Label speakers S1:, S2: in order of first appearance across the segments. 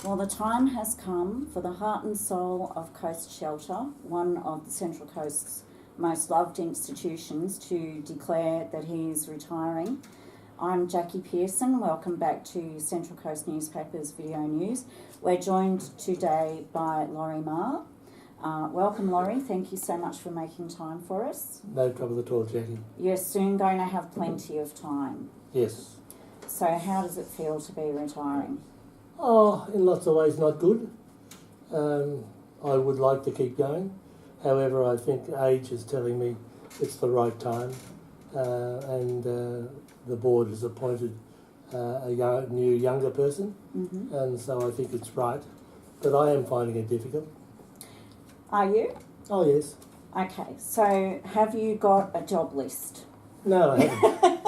S1: Well, the time has come for the heart and soul of Coast Shelter, one of the Central Coast's most loved institutions, to declare that he is retiring. I'm Jackie Pearson. Welcome back to Central Coast Newspapers Video News. We're joined today by Laurie Marr. Welcome, Laurie. Thank you so much for making time for us.
S2: No trouble at all, Jackie.
S1: You're soon going to have plenty of time.
S2: Yes.
S1: So how does it feel to be retiring?
S2: Oh, in lots of ways not good. I would like to keep going. However, I think age is telling me it's the right time. And the board has appointed a new younger person.
S1: Mm-hmm.
S2: And so I think it's right. But I am finding it difficult.
S1: Are you?
S2: Oh, yes.
S1: Okay, so have you got a job list?
S2: No, I haven't.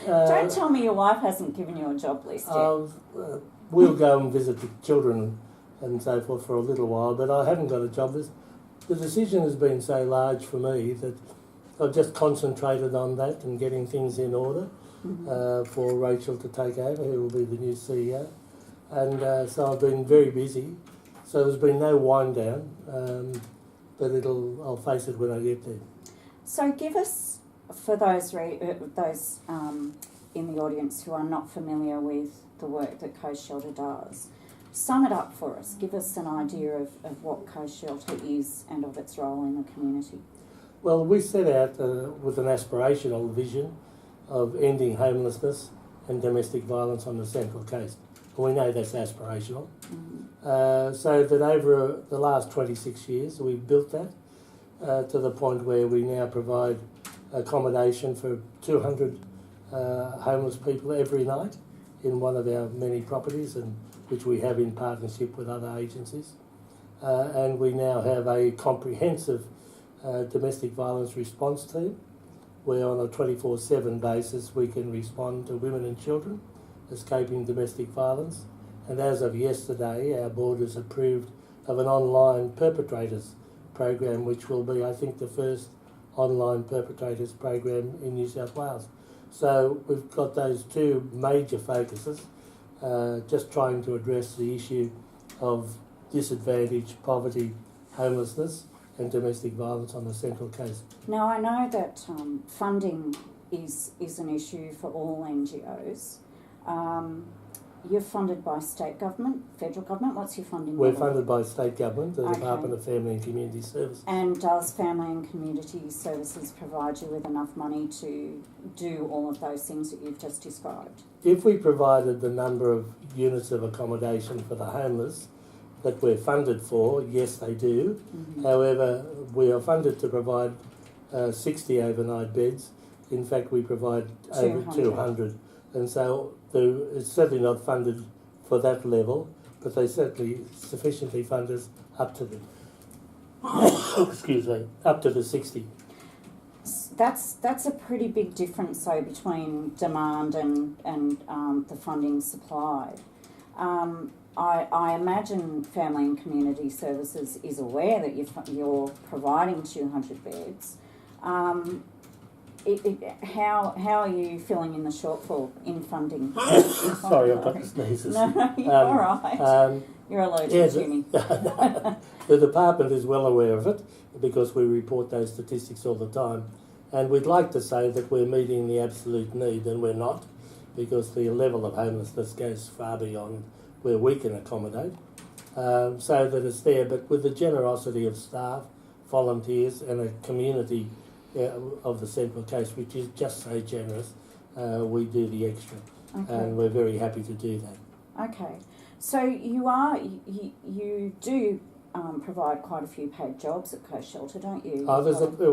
S1: Don't tell me your wife hasn't given you a job list yet.
S2: We'll go and visit the children and so forth for a little while, but I haven't got a job list. The decision has been so large for me that I've just concentrated on that and getting things in order for Rachel to take over, who will be the new CEO. And so I've been very busy. So there's been no wind down, but I'll face it when I get there.
S1: So give us, for those in the audience who are not familiar with the work that Coast Shelter does, sum it up for us. Give us an idea of what Coast Shelter is and of its role in the community.
S2: Well, we set out with an aspirational vision of ending homelessness and domestic violence on the Central Coast. And we know that's aspirational. So that over the last 26 years, we've built that to the point where we now provide accommodation for 200 homeless people every night in one of our many properties, and which we have in partnership with other agencies. And we now have a comprehensive domestic violence response team, where on a 24/7 basis we can respond to women and children escaping domestic violence. And as of yesterday, our board has approved of an online perpetrators program, which will be, I think, the first online perpetrators program in New South Wales. So we've got those two major focuses, just trying to address the issue of disadvantage, poverty, homelessness and domestic violence on the Central Coast.
S1: Now, I know that funding is an issue for all NGOs. You're funded by state government, federal government. What's your funding
S2: We're
S1: model?
S2: funded by state government, the
S1: Okay.
S2: Department of Family and Community Services.
S1: And does Family and Community Services provide you with enough money to do all of those things that you've just described?
S2: If we provided the number of units of accommodation for the homeless that we're funded for, yes, they do. However, we are funded to provide 60 overnight beds. In fact, we provide over 200. And so it's certainly not funded for that level, but they certainly sufficiently fund us up to the up to the 60.
S1: That's a pretty big difference, though, between demand and the funding supplied. I imagine Family and Community Services is aware that you're providing 200 beds. How are you filling in the shortfall in funding?
S2: Sorry, I've got the sneezes.
S1: No, you're all right. You're allergic to me.
S2: The department is well aware of it because we report those statistics all the time. And we'd like to say that we're meeting the absolute need, and we're not, because the level of homelessness goes far beyond where we can accommodate. So that it's there, but with the generosity of staff, volunteers and a community of the Central Coast, which is just so generous, we do the extra.
S1: Okay.
S2: And we're very happy to do that.
S1: Okay. So you do provide quite a few paid jobs at Coast Shelter, don't you?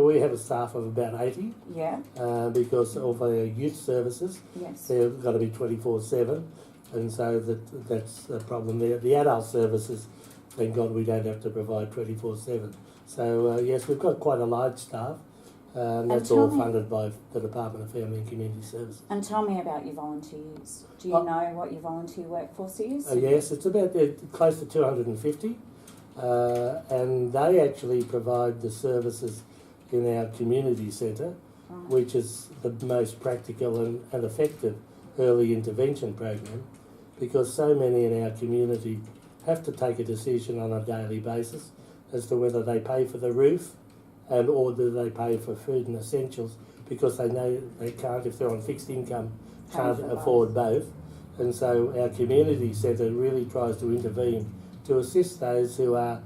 S2: We have a staff of about 80.
S1: Yeah.
S2: Because of our youth services.
S1: Yes.
S2: They've got to be 24/7, and so that's a problem there. The adult services, thank God we don't have to provide 24/7. So yes, we've got quite a large staff. That's all funded by the Department of Family and Community Services.
S1: And tell me about your volunteers. Do you know what your volunteer workforce is?
S2: Yes, it's about close to 250. And they actually provide the services in our community centre, which is the most practical and effective early intervention program, because so many in our community have to take a decision on a daily basis as to whether they pay for the roof and or do they pay for food and essentials, because they know they can't, if they're on fixed income, can't afford both. And so our community centre really tries to intervene to assist those who are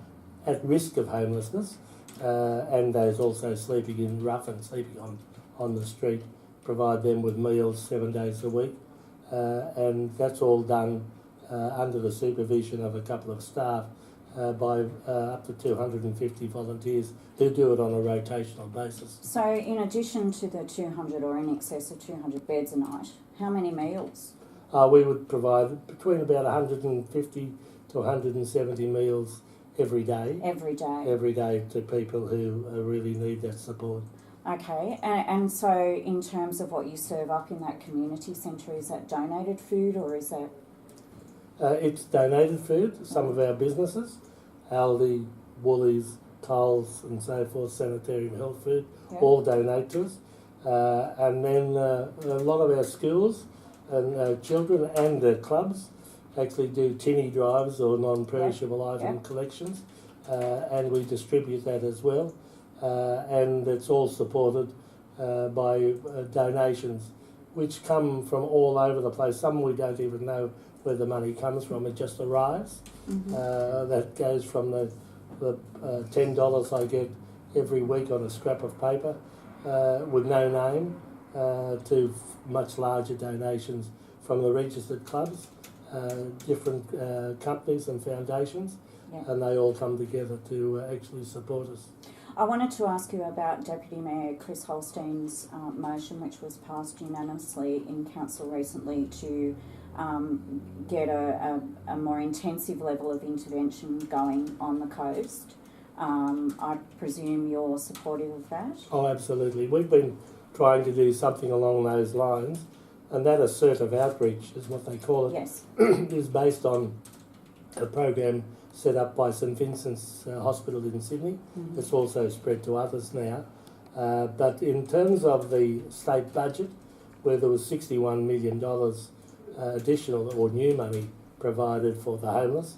S2: at risk of homelessness and those also sleeping in rough and sleeping on the street, provide them with meals 7 days a week. And that's all done under the supervision of a couple of staff by up to 250 volunteers who do it on a rotational basis.
S1: So in addition to the 200 or in excess of 200 beds a night, how many meals?
S2: We would provide between about 150 to 170 meals every day.
S1: Every day?
S2: Every day to people who really need that support.
S1: Okay, and so in terms of what you serve up in that community centre, is that donated food or is that...
S2: It's donated food. Some of our businesses, Aldi, Woolies, Coles and so forth, Sanitarium Health Food, all donate to us. And then a lot of our schools and children and the clubs actually do tinny drives or non-perishable item collections, and we distribute that as well. And it's all supported by donations which come from all over the place. Some we don't even know where the money comes from, it just arrives. That goes from the $10 I get every week on a scrap of paper with no name to much larger donations from the registered clubs, different companies and foundations, and they all come together to actually support us.
S1: I wanted to ask you about Deputy Mayor Chris Holstein's motion, which was passed unanimously in council recently to get a more intensive level of intervention going on the coast. I presume you're supportive of that? Oh,
S2: absolutely. We've been trying to do something along those lines, and that assertive outreach is what they call it.
S1: Yes.
S2: Is based on a program set up by St Vincent's Hospital in Sydney. It's also spread to others now. But in terms of the state budget, where there was $61 million additional or new money provided for the homeless,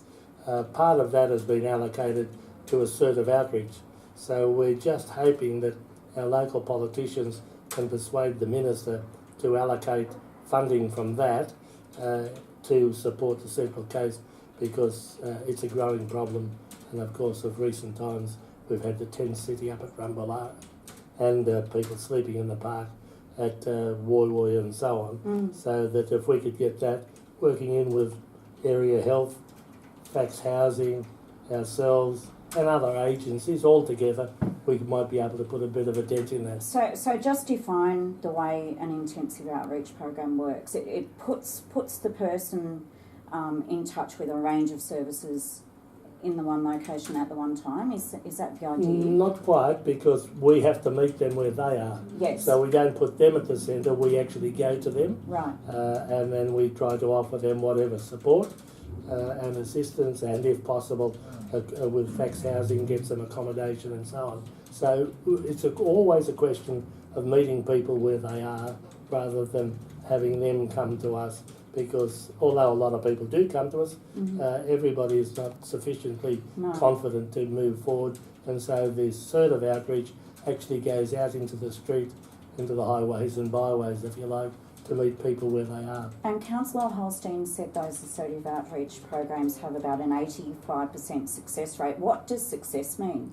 S2: part of that has been allocated to assertive outreach. So we're just hoping that our local politicians can persuade the Minister to allocate funding from that to support the Central Coast, because it's a growing problem. And of course, of recent times, we've had the tent city up at Rumbalaa and people sleeping in the park at Woy Woy and so on. So that if we could get that working in with area health, Fax Housing, ourselves and other agencies all together, we might be able to put a bit of a dent in that.
S1: So just define the way an intensive outreach program works. It puts the person in touch with a range of services in the one location at the one time. Is that the idea?
S2: Not quite, because we have to meet them where they are.
S1: Yes.
S2: So we don't put them at the centre, we actually go to them.
S1: Right.
S2: And then we try to offer them whatever support and assistance, and if possible with Fax Housing, get some accommodation and so on. So it's always a question of meeting people where they are rather than having them come to us, because although a lot of people do come to us, everybody is not sufficiently confident to move forward, and so the assertive outreach actually goes out into the street, into the highways and byways, if you like, to meet people where they are. And
S1: Councillor Holstein said those assertive outreach programs have about an 85% success rate. What does success mean?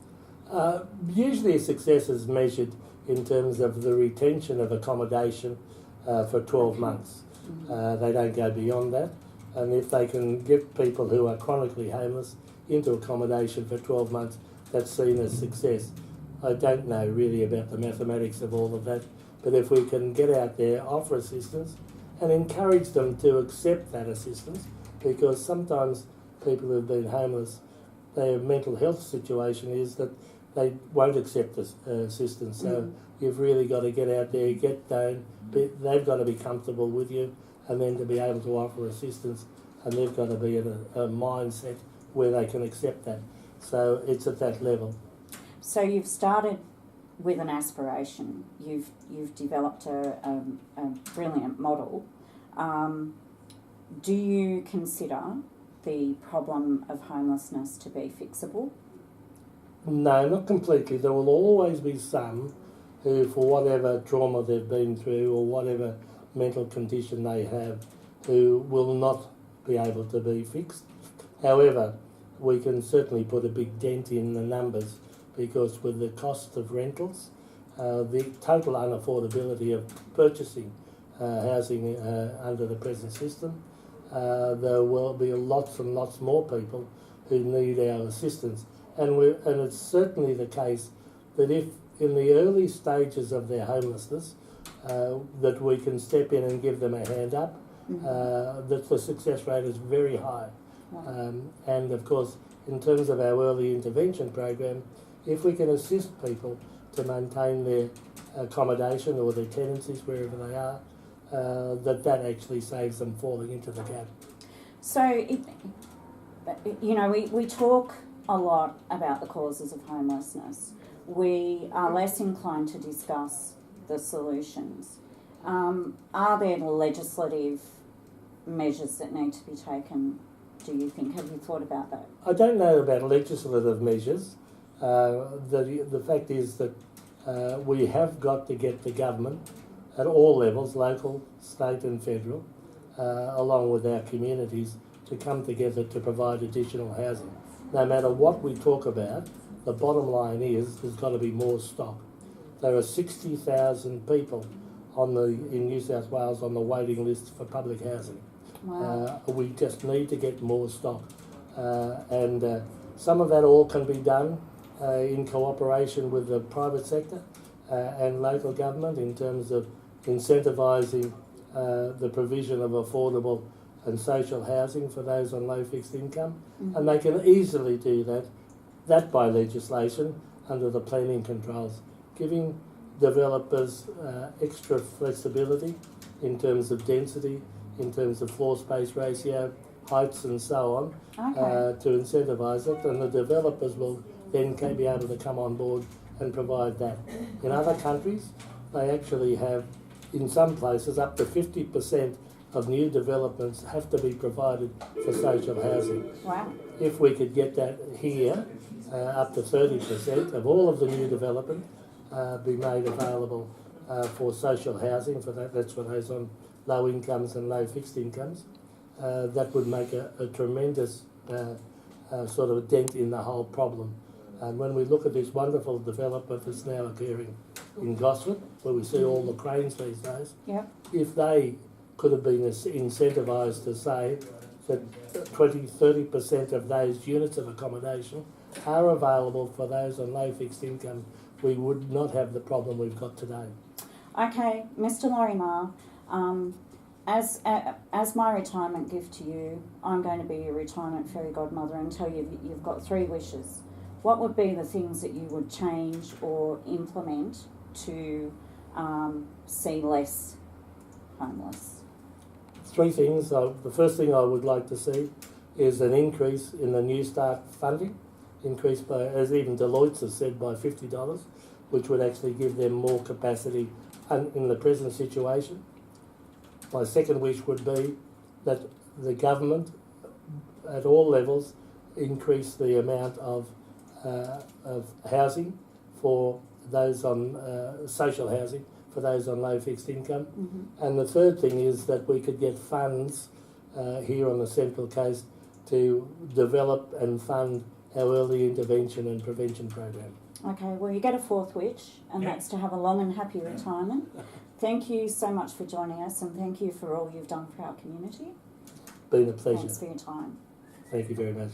S2: Usually success is measured in terms of the retention of accommodation for 12 months. They don't go beyond that, and if they can get people who are chronically homeless into accommodation for 12 months, that's seen as success. I don't know really about the mathematics of all of that, but if we can get out there, offer assistance and encourage them to accept that assistance, because sometimes people who've been homeless, their mental health situation is that they won't accept assistance. So you've really got to get out there, get down, they've got to be comfortable with you, and then to be able to offer assistance, and they've got to be in a mindset where they can accept that. So it's at that level.
S1: So you've started with an aspiration. You've developed a brilliant model. Do you consider the problem of homelessness to be fixable?
S2: No, not completely. There will always be some who, for whatever trauma they've been through or whatever mental condition they have, who will not be able to be fixed. However, we can certainly put a big dent in the numbers, because with the cost of rentals, the total unaffordability of purchasing housing under the present system, there will be lots and lots more people who need our assistance. And it's certainly the case that if in the early stages of their homelessness that we can step in and give them a hand up, that the success rate is very high. And of course, in terms of our early intervention program, if we can assist people to maintain their accommodation or their tenancies wherever they are, that actually saves them falling into the gap.
S1: So, we talk a lot about the causes of homelessness. We are less inclined to discuss the solutions. Are there legislative measures that need to be taken, do you think? Have you thought about that?
S2: I don't know about legislative measures. The fact is that we have got to get the government at all levels, local, state and federal, along with our communities, to come together to provide additional housing. No matter what we talk about, the bottom line is there's got to be more stock. There are 60,000 people in New South Wales on the waiting list for public housing.
S1: Wow.
S2: We just need to get more stock. And some of that all can be done in cooperation with the private sector and local government in terms of incentivising the provision of affordable and social housing for those on low fixed income. And they can easily do that by legislation under the planning controls, giving developers extra flexibility in terms of density, in terms of floor space ratio, heights and so on, to incentivise it, and the developers will then be able to come on board and provide that. In other countries, they actually have, in some places, up to 50% of new developments have to be provided for social housing.
S1: Wow.
S2: If we could get that here, up to 30% of all of the new development be made available for social housing, that's for those on low incomes and low fixed incomes, that would make a tremendous sort of dent in the whole problem. And when we look at this wonderful development that's now occurring in Gosford, where we see all the cranes these days, if they could have been incentivised to say that 20-30% of those units of accommodation are available for those on low fixed income, we would not have the problem we've got today.
S1: Okay, Mr. Lorimer, as my retirement gift to you, I'm going to be your retirement fairy godmother and tell you that you've got 3 wishes. What would be the things that you would change or implement to see less homeless?
S2: 3 things. The first thing I would like to see is an increase in the New Start funding, increased by, as even Deloitte has said, by $50, which would actually give them more capacity in the present situation. My second wish would be that the government, at all levels, increase the amount of housing for those on social housing for those on low fixed income. And the third thing is that we could get funds here on the Central Coast to develop and fund our early intervention and prevention program. Okay,
S1: well, you get a 4th wish, and that's to have a long and happy retirement. Thank you so much for joining us, and thank you for all you've done for our community.
S2: Been a pleasure.
S1: Thanks for your time.
S2: Thank you very much.